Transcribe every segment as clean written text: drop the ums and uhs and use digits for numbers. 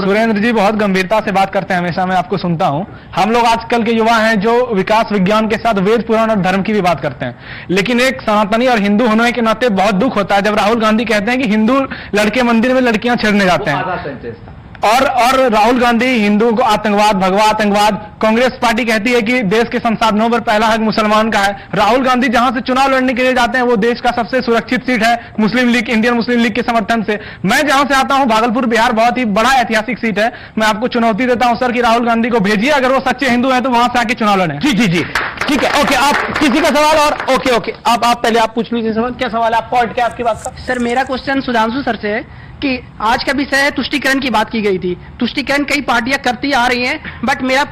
सुरेंद्र जी बहुत गंभीरता से बात करते हैं, हमेशा मैं आपको सुनता हूं। हम लोग आजकल के युवा हैं जो विकास विज्ञान के साथ वेद पुराण और धर्म की भी बात करते हैं, लेकिन एक सनातनी और हिंदू होने के नाते बहुत दुख होता है जब राहुल गांधी कहते हैं कि हिंदू लड़के मंदिर में लड़कियां छेड़ने जाते हैं, और राहुल गांधी हिंदुओं को आतंकवाद, भगवा आतंकवाद। कांग्रेस पार्टी कहती है कि देश के संसाधनों पर पहला हक मुसलमान का है। राहुल गांधी जहां से चुनाव लड़ने के लिए जाते हैं वो देश का सबसे सुरक्षित सीट है मुस्लिम लीग, इंडियन मुस्लिम लीग के समर्थन से। मैं जहां से आता हूं भागलपुर बिहार, बहुत ही बड़ा ऐतिहासिक सीट है। मैं आपको चुनौती देता हूं सर कि राहुल गांधी को भेजिए, अगर वो सच्चे हिंदू हैं तो वहां से आके चुनाव लड़ें। जी जी जी ठीक है, ओके। आप किसी का सवाल और ओके आप पहले आप पूछ लीजिए सवाल। क्या सवाल है आपको हट के आपकी बात का? सर मेरा क्वेश्चन सुधांशु सर से है कि आज का विषय है तुष्टीकरण की बात की गई थी। तुष्टीकरण कई पार्टियां करती आ रही हैं, बट मेरा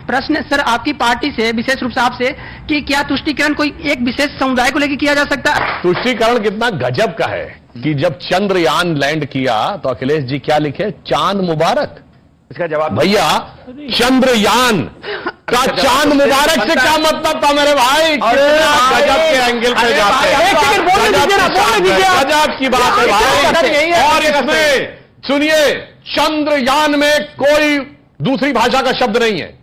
प्रश्न सर आपकी पार्टी से, विशेष रूप से आपसे, कि क्या तुष्टीकरण कोई एक विशेष समुदाय को लेकर किया जा सकता है? तुष्टीकरण कितना गजब का है कि जब चंद्रयान लैंड किया तो अखिलेश जी क्या लिखे? चांद मुबारक। इसका जवाब भैया चंद्रयान का चांद मुबारक से क्या मतलब था मेरे भाई? कितना गजब के एंगल पे जाते हैं। गजब की बात है भाई। और इसमें सुनिए, चंद्रयान में कोई दूसरी भाषा का शब्द नहीं है।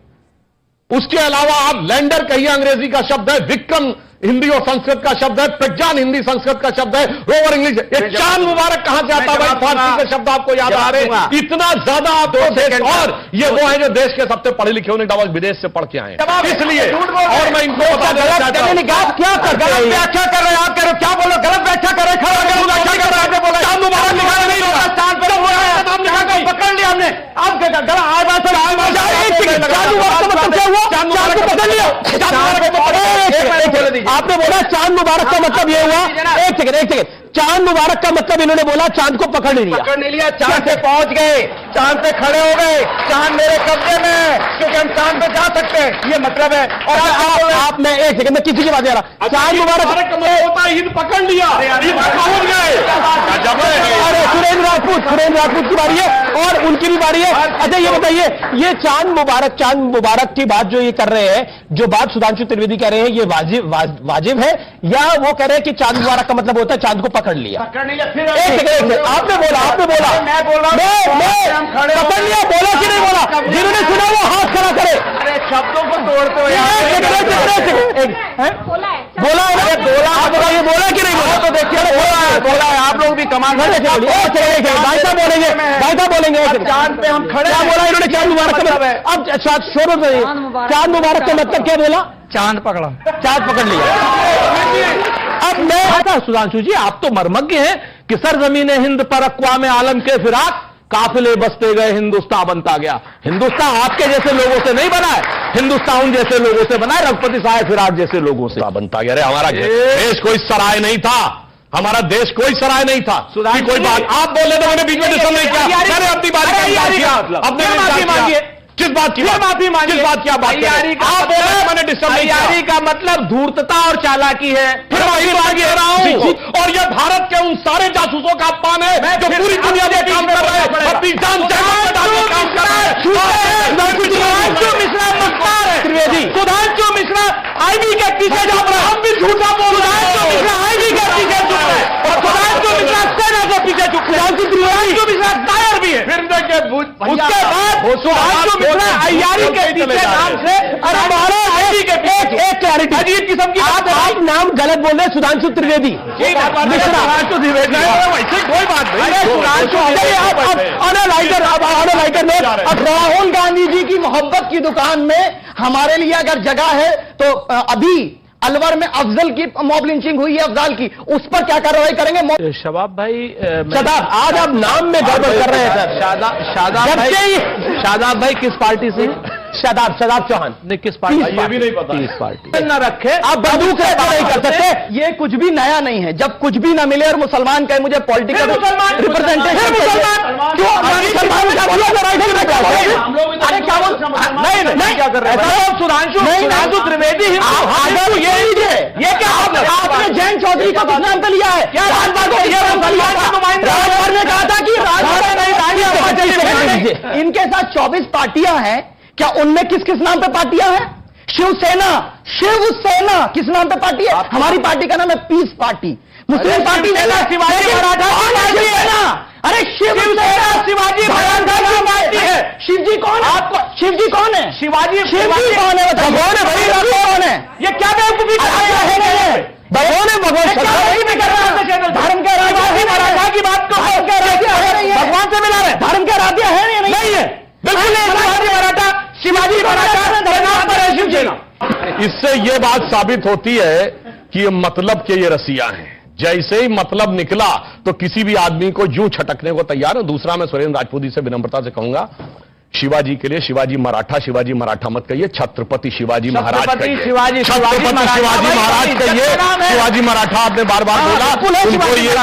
उसके अलावा आप लैंडर कहिए, अंग्रेजी का शब्द है। विक्रम हिंदी और संस्कृत का शब्द है। प्रज्ञान हिंदी संस्कृत का शब्द है। Rover English. ये चांद मुबारक कहां से आता है भाई? फारसी के शब्द आपको याद आ रहे हैं? इतना ज्यादा आपको देश, और ये वो है जो देश के सबसे पढ़े लिखे होने डबल विदेश से पढ़ के आए हैं, इसलिए। और मैं इनको बता देना चाहता हूं, क्या गलत व्याख्या कर रहे हैं आप? करो क्या बोलो? गलत व्याख्या कर रहे हैं। चांद मुबारक लिखा नहीं होगा, चांद पे पकड़ लिया हमने। अब गलत आपने बोला चांद मुबारक का मतलब ये हुआ। एक सेकंड, चांद मुबारक का मतलब इन्होंने बोला चांद को पकड़ नहीं लिया। चांद पे पहुंच गए, चांद पे खड़े हो गए, चांद मेरे कब्जे में है क्योंकि हम चांद पे जा सकते हैं, ये मतलब है। और आप मैं एक सेकंड में किसी की बात कर रहा, चांद मुबारक होता है पकड़ लिया, पहुंच गए। अरे सुरेंद्र राजपूत की बारी है और उनकी भी बारी है। अच्छा ये बताइए, ये चांद मुबारक की बात जो ये कर रहे हैं, जो बात सुधांशु त्रिवेदी कह रहे हैं, ये वाजिब है या वो कह रहे हैं कि चांद मुबारक का मतलब होता है चांद को पकड़ लिया? फिर एक सेकंड, आपने बोला मैं बोल रहा हूं पकड़ लिया, बोला कि नहीं बोला? जिन्होंने सुना वो हाथ खड़ा करे। अरे शब्दों को तोड़ते हो यार। बोला ये बोला कि नहीं बोला? तो देखिए बोला है। आप लोग भी कमाल भाई साहब बोलेंगे चांद पे हम खड़े। क्या बोला इन्होंने? चांद मुबारक का मतलब है। अब छोड़ो, चांद मुबारक का मतलब क्या बोला? चांद पकड़ लिया। अब मैं आता सुधांशु जी, आप तो मर्मज्ञ हैं कि सरजमीन हिंद पर अक़वाम आलम के फिराक काफिले बसते गए, हिंदुस्तान बनता गया। हिंदुस्तान आपके जैसे लोगों से नहीं बना है, हिंदुस्तान उन जैसे लोगों से बना है, रघुपति साहब फिराक जैसे लोगों से बनता गया। अरे हमारा देश कोई सराय नहीं था, हमारा देश कोई सराय नहीं था। कोई बात आप बोले तो मैंने बीच में डिस्टर्ब नहीं किया। मैंने अपनी बात अपने मांगिए। किस बात की माफी मांगी? किस बात की आप बात आप बोले मैंने डिस्टर्ब नहीं किया? का मतलब धूर्तता और चालाकी है। फिर वही बात कह रहा हूं। और यह भारत के उन सारे जासूसों का अपमान है जो पूरी दुनिया में काम कर रहे हैं, अपनी जान काम कर रहे हैं। सुधांशु मिश्रा आईबी के पीछे जा रहे हैं। हम भी झूठा बोल रहे हैं। सुधांशु मिश्रा आईबी के पीछे झुक रहे हैं और सुधांशु मिश्रा सेना के पीछे झुक रहे हैं। सुधांशु मिश्रा दायर भी है। फिर उसके बाद सुधांशु मिश्रा अय्यारी के पीछे नाम से और हमारे आईबी के पीछे एक क्लैरिटी अजीब किस्म की आप नाम गलत बोल रहे हैं। सुधांशु त्रिवेदी सुधांशु त्रिवेदी वैसे कोई बात नहीं। अब राहुल गांधी जी की मोहब्बत की दुकान में हमारे लिए अगर जगह है तो अभी अलवर में अफजल की मॉब लिंचिंग हुई है, अफजाल की, उस पर क्या कार्रवाई करेंगे? शबाब भाई, शादाब, आज आप नाम में गड़बड़ कर रहे हैं सर। शादाब भाई किस पार्टी से? शादाब चौहान ने किस पार्टी? ये भी नहीं पता। 30 पार्टी न रखे, आप बंदूक से नहीं कर सकते। ये कुछ भी नया नहीं है। जब कुछ भी ना मिले और मुसलमान कहे मुझे पॉलिटिकल रिप्रेजेंटेशन नहीं क्या कर रहे हैं? सुधांशु त्रिवेदी ये क्या आपने जैन चौधरी का किस नाम पे लिया है? राजभर ने कहा था कि इनके साथ 24 पार्टियां हैं, क्या उनमें किस किस नाम पे पार्टियां हैं? शिवसेना किस नाम पे पार्टी है? हमारी पार्टी का नाम है peace party. Muslim party Shiv Sena अरे शिवसेना शिवाजी महाराज की पार्टी है। शिवजी कौन है? आपको शिवजी कौन है? शिवाजी कौन है? भगवान है भाई, कौन है? ये क्या बेवकूफी भगवान है? भगवान धर्म का राजा है। मराठा की बात को भगवान से मिला रहे। धर्म का राजा है या नहीं है? बिल्कुल मराठा शिवाजी मराठा शिवसेना। इससे यह बात साबित होती है कि ये मतलब के ये रसिया हैं। जैसे ही मतलब निकला तो किसी भी आदमी को यूं छटकने को तैयार है। दूसरा, मैं सुरेंद्र राजपूती से विनम्रता से कहूंगा, शिवाजी के लिए शिवाजी मराठा मत कहिए, छत्रपति शिवाजी महाराज कहिए। छत्रपति शिवाजी महाराज कहिए। शिवाजी मराठा आपने बार बार बोला, उनको ये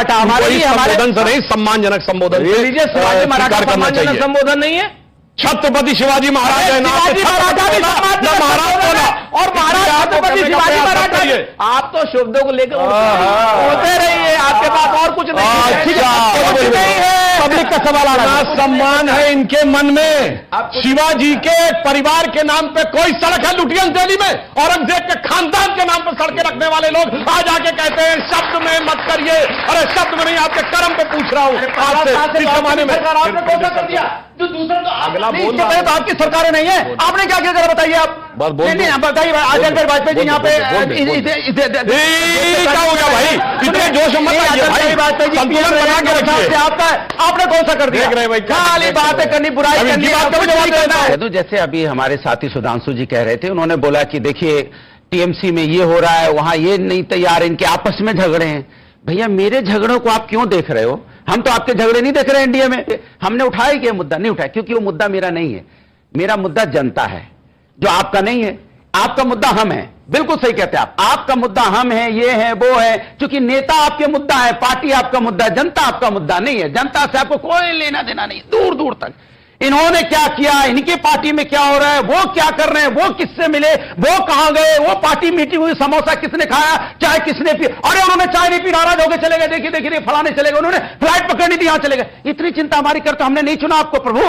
संबोधन से नहीं, सम्मानजनक संबोधन शिवाजी मराठा सम्मानजनक संबोधन नहीं है। छत्रपति शिवाजी महाराज है ना, शिवाजी मराठा भी महाराज बोला और महाराज छत्रपति शिवाजी मराठा। आप तो शब्दों को लेकर होते रहिए, आपके पास और कुछ नहीं है। पब्लिक का सवाल आ रहा है। सम्मान है इनके मन में। शिवाजी के परिवार के नाम पे कोई सड़क है लुटियंस दिल्ली में? औरंगजेब के खानदान के नाम पर सड़कें रखने वाले लोग आज आके कहते हैं शब्द में मत करिए। अरे शब्द में नहीं, आपके कर्म पे पूछ रहा हूं आपसे। इस जमाने में आपने कौन सा कर दिया जो दूसरा तो अगला बोल तो आपकी सरकारें नहीं है। आपने क्या किया जरा बताइए आप। बस बोल नहीं बताइए। अटल बिहारी वाजपेयी जी यहाँ पे क्या हो गया भाई? इतने जोश मत आइए भाई, संतुलन बना के रखिए। आपने कौन सा कर दिया? देख रहे हैं भाई, खाली बातें करनी, बुराई करनी, बात का जवाब देना है। तो जैसे अभी हमारे साथी सुधांशु जी कह रहे थे, उन्होंने बोला कि देखिए टीएमसी में ये हो रहा है, वहां ये नहीं तैयार, इनके आपस में झगड़े हैं। भैया मेरे झगड़ों को आप क्यों देख रहे हो? हम तो आपके झगड़े नहीं देख रहे एनडीए में। हमने उठाया कि मुद्दा नहीं उठाया, क्योंकि वो मुद्दा मेरा नहीं है। मेरा मुद्दा जनता है, जो आपका नहीं है। आपका मुद्दा हम है, बिल्कुल सही कहते हैं आप। आपका मुद्दा हम है, ये है, वो है, क्योंकि नेता आपके मुद्दा है, पार्टी आपका मुद्दा है, जनता आपका मुद्दा नहीं है। जनता से आपको कोई लेना देना नहीं, दूर दूर तक। इन्होंने क्या किया, इनकी पार्टी में क्या हो रहा है, वो क्या कर रहे हैं, वो किससे मिले, वो कहां गए, वो पार्टी मीटिंग हुई, समोसा किसने खाया, चाय किसने पी, अरे उन्होंने चाय नहीं पी, नाराज होकर चले गए, देखिए फलाने चले गए, उन्होंने फ्लाइट पकड़नी थी, यहां चले गए। इतनी चिंता हमारी करते, हमने नहीं चुना आपको प्रभु।